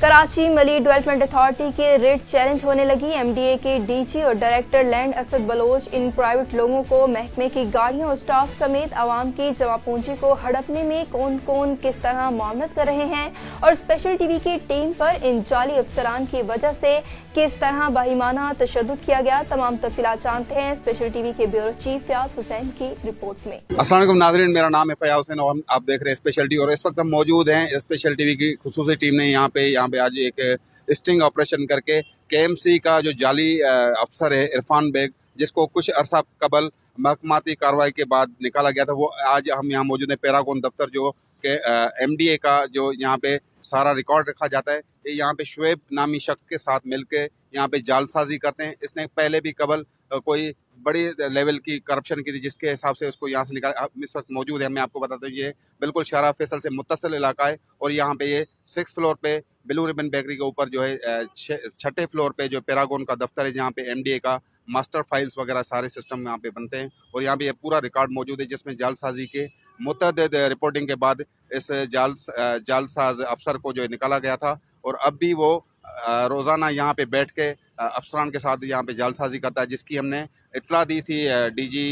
Karachi Malir development authority की raid challenge होने लगी। एमडीए के डीजी और डायरेक्टर लैंड असद बलोच इन प्राइवेट लोगों को महकमे की गाड़ियों और स्टाफ समेत आवाम की जमा पूंजी को हड़पने में कौन कौन किस तरह मामलत कर रहे हैं और स्पेशल टीवी की टीम पर इन जाली अफसरान की वजह से किस तरह बाहिमाना तशद्दुद किया गया। तमाम तफसीलात जानते हैं स्पेशल टीवी के ब्यूरो चीफ फयाज हुसैन की रिपोर्ट में। अस्सलाम वालेकुम नाज़रीन, मेरा नाम है फयाज हुसैन और आप देख रहे हैं स्पेशल टीवी। और इस वक्त हम मौजूद हैं स्पेशल टीवी की खुसूसी टीम ने यहाँ पे आज एक स्टिंग ऑपरेशन करके केएमसी का जो जाली अफसर है इरफान बेग, जिसको कुछ अरसा कबल महकमाती कार्रवाई के बाद निकाला गया था, वो आज हम यहाँ मौजूद हैं पैरागॉन दफ्तर जो कि एमडीए का जो यहाँ पे सारा रिकॉर्ड रखा जाता है। ये यहाँ पे शुएब नामी शख्स के साथ मिलके यहाँ पे जालसाजी करते हैं। इसने पहले भी कबल कोई बड़ी लेवल की करप्शन की थी, जिसके हिसाब से उसको यहाँ से निकाल हम इस वक्त मौजूद है। मैं आपको बताता हूँ ये बिल्कुल शाहरा फैसल से मुत्तसिल इलाका है और यहाँ पे ये 6th फ्लोर पे ब्लू रिबन बेकरी के ऊपर जो है 6ठे फ्लोर पे जो पैरागॉन का दफ्तर है, जहाँ पे एमडीए का मास्टर फाइल्स वगैरह सारे सिस्टम यहाँ पे बनते हैं। और यहाँ पे ये पूरा रिकॉर्ड मौजूद है जिसमें जालसाजी के मुतअद्दिद रिपोर्टिंग के बाद इस जालसाज अफसर को जो है निकाला गया था। और अब भी वो रोज़ाना यहाँ पे बैठ के अफसरान के साथ यहाँ पे जालसाजी करता है, जिसकी हमने इत्तला दी थी डीजी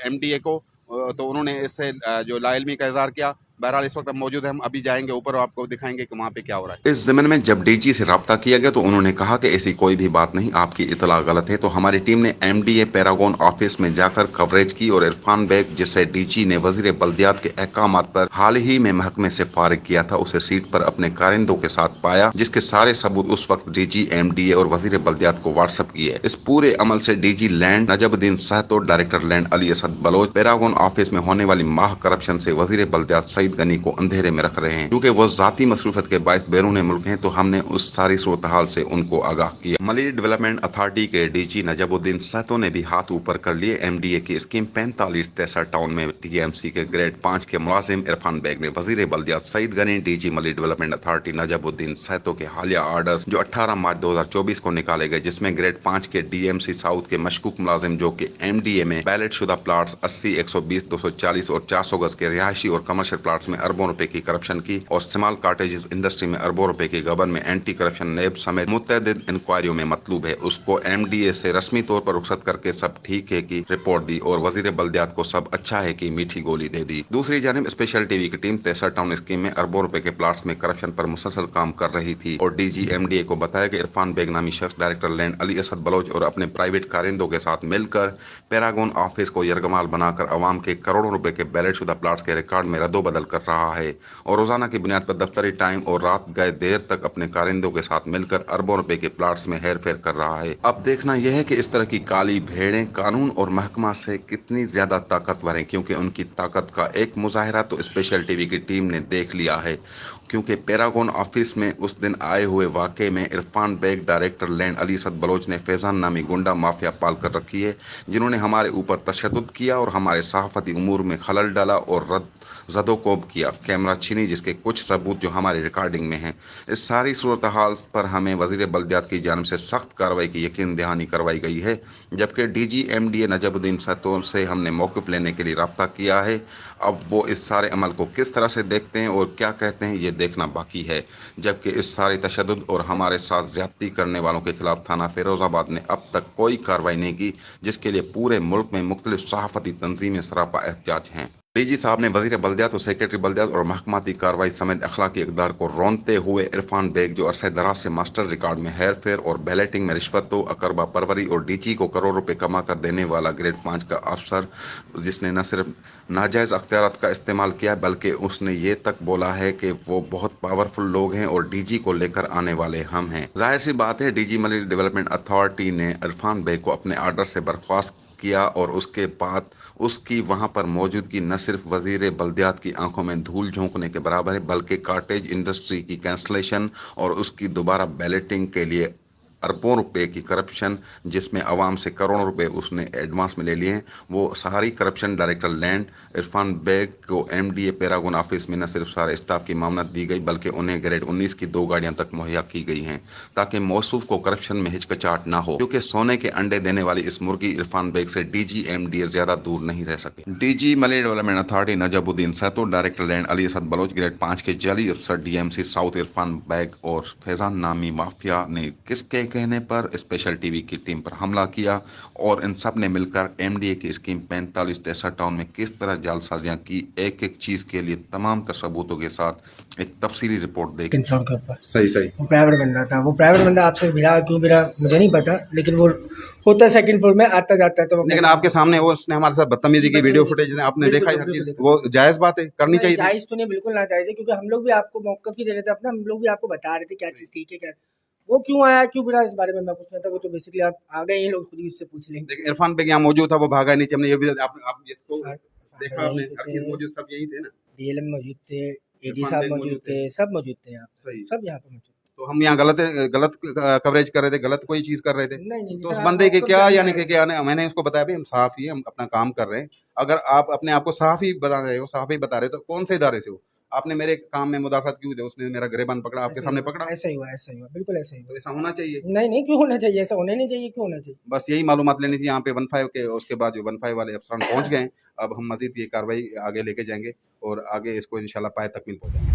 एमडीए को, तो उन्होंने इससे जो लाइलमी का इजहार किया। बहरहाल इस वक्त हम मौजूद हैं, हम अभी जाएंगे ऊपर और आपको दिखाएंगे कि वहाँ पे क्या हो रहा है। इस ज़मीन में जब डीजी से राब्ता किया गया तो उन्होंने कहा कि ऐसी कोई भी बात नहीं, आपकी इतला गलत है। तो हमारी टीम ने एमडीए पैरागॉन ऑफिस में जाकर कवरेज की और इरफान बेग, जिसे डीजी ने वजीर बल्दियात के अहकामात पर हाल ही में महकमे से फारिग किया था, उसे सीट पर अपने कारिंदों के साथ पाया, जिसके सारे सबूत उस वक्त डीजी एमडीए और वजीर बल्दियात को व्हाट्सएप किए। इस पूरे अमल से DG land Najmuddin Sahito, director land Ali Asad Baloch Paragon office में होने वाली माह करप्शन से वजीर बल्दियात सईद गनी को अंधेरे में रख रहे हैं। क्योंकि वो जाती मसरूफियत के बायस बैरून मुल्क हैं, तो हमने उस सारी सूरत हाल से उनको आगाह किया। मली डेवलपमेंट अथॉरिटी के डीजी नजमुद्दीन सहतो ने भी हाथ ऊपर कर लिए। एमडीए की स्कीम 4563 टाउन में टीएमसी के ग्रेड 5 के मुलाजिम इरफान बेग ने वजीर बल्दियात सईद गनी, डीजी मली डेवलपमेंट अथॉरिटी नजमुद्दीन सहतो के हालिया आर्डर्स जो 18 मार्च 2024 को निकाले गए, जिसमें ग्रेड 5 के डीएमसी साउथ के मशकूक मुलाजिम जो कि एमडीए में बैलेट शुदा प्लाट्स 80, 120, 240 और 400 गज के रिहायशी और कमर्शियल प्लाट्स में अरबों रुपए की करप्शन की और स्मॉल कॉटेजेस इंडस्ट्री में अरबों रुपए की गबन में एंटी करप्शन नैब समेत मुतअद्दिद इंक्वायरियों में मतलूब है, उसको एमडीए से रस्मी तौर पर रुखसत करके सब ठीक है की रिपोर्ट दी और वजीर बल्दियात को सब अच्छा है की मीठी गोली दे दी। दूसरी जानिब स्पेशल टीवी की टीम 63 टाउन स्कीम में अरबों रुपए के प्लाट्स में करप्शन पर मुसलसल काम कर रही थी और डीजी एमडीए को बताया कि इरफान बेग नामी शख्स डायरेक्टर लैंड अली असद बलोच और अपने प्राइवेट कारिंदों के साथ मिलकर पैरागॉन ऑफिस को यरगमाल बनाकर अवाम के करोड़ों रुपए के बैलेट शुदा प्लाट्स के रिकॉर्ड में रद्दोबदल कर रहा है और रोजाना की बुनियाद पर दफ्तरी टाइम और रात गए देर तक अपने कारिंदों के साथ मिलकर अरबों रुपए के प्लाट्स में हेर फेर कर रहा है। अब देखना यह है कि इस तरह की काली भेड़ें कानून और महकमा से कितनी ज्यादा ताकतवर हैं, क्योंकि उनकी ताकत का एक मुजाहिरा तो स्पेशल टीवी की टीम ने देख लिया है। क्योंकि पैरागॉन ऑफिस में उस दिन आए हुए वाकये में इरफान बेग, डायरेक्टर लैंड अली असद बलोच ने फैजान नामी गुंडा माफिया पाल कर रखी है, जिन्होंने हमारे ऊपर तशद्दुद किया और हमारे सहाफती उमूर में खलल डाला और जदोकोब किया, कैमरा छीनी, जिसके कुछ सबूत जो हमारी रिकॉर्डिंग में हैं। इस सारी सूरत हाल पर हमें वजीर बल्दियात की जानिब से सख्त कार्रवाई की यकीन दहानी करवाई गई है, जबकि डीजी एमडीए नजमुद्दीन सहतो से हमने मौक़िफ़ लेने के लिए रब्ता किया है। अब वो इस सारे अमल को किस तरह से देखते हैं और क्या कहते हैं, ये देखना बाकी है। जबकि इस सारे तशद्दुद और हमारे साथ ज्यादती करने वालों के खिलाफ थाना फिरोजाबाद ने अब तक कोई कार्रवाई नहीं की, जिसके लिए पूरे मुल्क में मुख्तलिफ सहाफती तंजीमें सरापा एहतजाज हैं। डीजी साहब ने वजीर बल्दियात और सेक्रेटरी बल्दियात और महकमाती कार्रवाई समेत अखलाकी इक़दार को रौंदते हुए इरफान बेग, जो अरसे दराज से मास्टर रिकॉर्ड में हेर फेर और बैलेटिंग में रिश्वतों, अकरबा परवरी और डीजी को करोड़ रुपए कमा कर देने वाला ग्रेड 5 का अफसर, जिसने न सिर्फ नाजायज अख्तियारात का इस्तेमाल किया बल्कि उसने ये तक बोला है कि वो बहुत पावरफुल लोग हैं और डीजी को लेकर आने वाले हम हैं। जाहिर सी बात है डीजी मली डेवलपमेंट अथॉरिटी ने इरफान बेग को अपने आर्डर से बर्खास्त किया और उसके बाद उसकी वहां पर मौजूदगी न सिर्फ वजीर बल्दियात की आंखों में धूल झोंकने के बराबर है, बल्कि कॉटेज इंडस्ट्री की कैंसलेशन और उसकी दोबारा बैलेटिंग के लिए अरबों रुपए की करप्शन, जिसमें अवाम से करोड़ों रुपए उसने एडवांस में ले लिए हैं। वो सारी corruption director land Irfan Baig को एमडीए पैरागॉन ऑफिस में न सिर्फ सारे स्टाफ की मामनत दी गई, बल्कि उन्हें ग्रेड 19 की 2 गाड़ियां तक मुहैया की गई हैं, ताकि मौसूफ को करप्शन में हिचकिचाहट ना हो। क्योंकि सोने के अंडे देने वाली इस मुर्गी इरफान बेग से डीजी एमडीए ज्यादा दूर नहीं रह सके। DG Malir development authority Najbuddin Saito, director land Ali Asad Baloch, grade 5 के जाली अफसर डीएमसी साउथ इरफान बेग और फैजान नामी माफिया ने किसके कहने पर स्पेशल टीवी की टीम पर हमला किया, और इन सब ने मिलकर एमडीए की स्कीम 45 टाउन में किस तरह जालसाजियां की, एक एक चीज के लिए तमाम सबूतों के साथ एक तफसीली रिपोर्ट देखी। सेकंड फ्लोर के ऊपर सही सही। वो प्राइवेट बंदा था। वो प्राइवेट बंदा आपसे भिड़ा क्यों भिड़ा मुझे नहीं पता, लेकिन वो होता सेकंड फ्लोर में आता जाता है। तो लेकिन आपके सामने वो उसने हमारे साथ बदतमीजी की वीडियो फुटेज आपने बिल्कुल, देखा है, हर बिल्कुल चीज देखा। वो जायज बात है, करनी चाहिए थी। जायज तो नहीं, बिल्कुल ना जायज है, क्योंकि हम लोग भी आपको मौक़िफ़ ही दे रहे थे अपना, हम लोग भी आपको बता रहे थे क्या चीज़ ठीक है क्या। वो क्यों आया क्यों भिड़ा इस बारे में मैं पूछना था, वो तो बेसिकली आप आ गए हैं, लोग खुद ही उससे पूछ लेंगे। लेकिन इरफान बेग यहाँ मौजूद था, वो भागा नीचे, हमने ये भी आप जिसको इरफान देखा आपने, बेग हर चीज मौजूद, सब यही थे ना। डीएलएम मौजूद थे, एडी इरफान साहब बेग मौजूद मौजूद थे, सब मौजूद थे यहाँ पे, सही। सब यहाँ पे मौजूद थे। तो हम यहाँ गलत कवरेज कर रहे थे, गलत कोई चीज कर रहे थे। नहीं तो उस सर, बंदे आप के मौक़िफ़ क्या जानते यानी हैं। कि क्या मैंने उसको बताया भाई हम साफ ही हम अपना काम कर रहे हैं। अगर आप अपने आप को साफ ही बता रहे हो, साफ ही बता रहे हो, तो कौन से इदारे से हो? आपने मेरे काम में मुदाखलत क्यों दी? उसने मेरा गिरेबान पकड़ा, आपके सामने पकड़ा, ऐसा ही हुआ, ऐसा ही हुआ, बिल्कुल ऐसा ही तो हुआ। ऐसा होना चाहिए। नहीं क्यों होना चाहिए, ऐसा होना नहीं चाहिए, क्यों होना चाहिए। बस यही मालूमात लेनी थी यहाँ पे 15 के। उसके बाद जो 15 वाले अफसरान पहुंच गए हैं, अब हम मजीद ये कार्रवाई आगे लेके जाएंगे और आगे इसको इंशाल्लाह पाए तकमील पहुंचाएंगे।